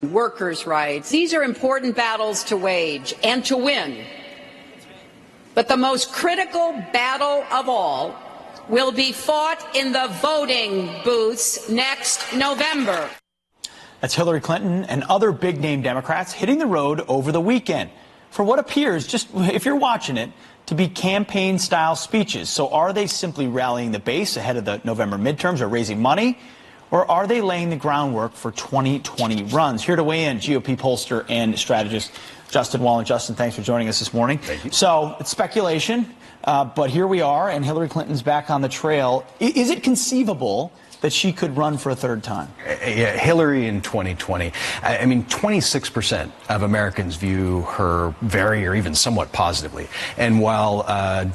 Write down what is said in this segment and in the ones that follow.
workers' rights. These are important battles to wage and to win. But the most critical battle of all will be fought in the voting booths next November. That's Hillary Clinton and other big-name Democrats hitting the road over the weekend for what appears, just if you're watching it, to be campaign-style speeches. So are they simply rallying the base ahead of the November midterms or raising money? Or are they laying the groundwork for 2020 runs? Here to weigh in, GOP pollster and strategist Justin Wallin. Justin, thanks for joining us this morning. Thank you. So it's speculation, but here we are, and Hillary Clinton's back on the trail. Is it conceivable that she could run for a third time? Yeah, Hillary in 2020. I mean, 26% of Americans view her very or even somewhat positively. And while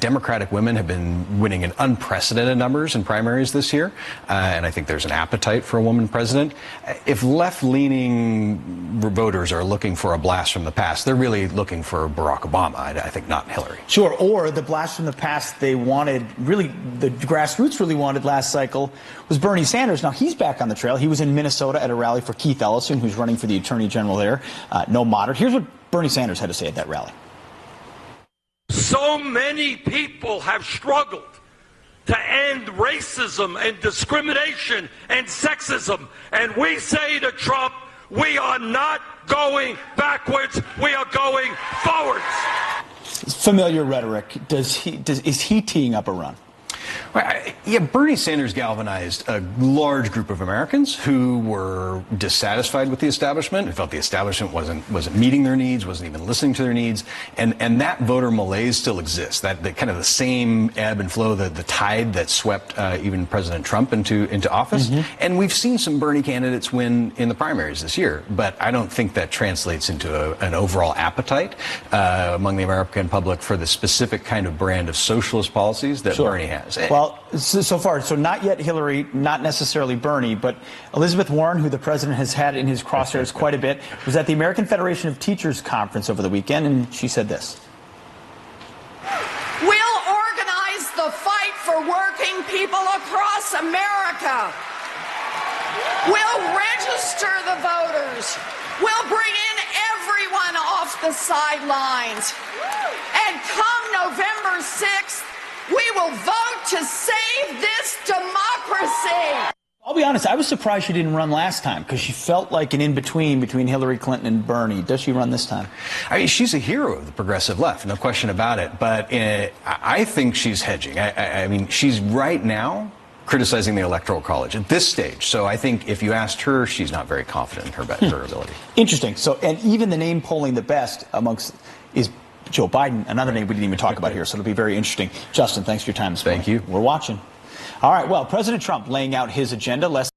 Democratic women have been winning in unprecedented numbers in primaries this year, and I think there's an appetite for a woman president, if left-leaning voters are looking for a blast from the past, they're really looking for Barack Obama, I think, not Hillary. Sure, or the blast from the past they wanted, really, the grassroots really wanted last cycle was Bernie Sanders. Now, he's back on the trail. He was in Minnesota at a rally for Keith Ellison, who's running for the Attorney General there. No moderate. Here's what Bernie Sanders had to say at that rally. So many people have struggled to end racism and discrimination and sexism. And we say to Trump, we are not going backwards. We are going forwards. Familiar rhetoric. Is he teeing up a run? Yeah, Bernie Sanders galvanized a large group of Americans who were dissatisfied with the establishment, who felt the establishment wasn't meeting their needs, wasn't even listening to their needs, and that voter malaise still exists. That kind of the same ebb and flow, the tide that swept even President Trump into office. And we've seen some Bernie candidates win in the primaries this year, but I don't think that translates into an overall appetite among the American public for the specific kind of brand of socialist policies that Bernie has. Well, so far, so not yet Hillary, not necessarily Bernie, but Elizabeth Warren, who the president has had in his crosshairs quite a bit, was at the American Federation of Teachers conference over the weekend, and she said this. We'll organize the fight for working people across America. We'll register the voters. We'll bring in everyone off the sidelines. And come November 6th, we will vote to save this democracy. I'll be honest, I was surprised she didn't run last time because she felt like an in-between between Hillary Clinton and Bernie. Does she run this time? I mean, she's a hero of the progressive left, no question about it. But I think she's hedging. I mean, she's right now criticizing the Electoral College at this stage. So I think if you asked her, she's not very confident in her ability. Interesting. So, and even the name polling the best amongst is Joe Biden, another name we didn't even talk about here, so it'll be very interesting. Justin, thanks for your time this morning. Thank you. We're watching. All right, well, President Trump laying out his agenda.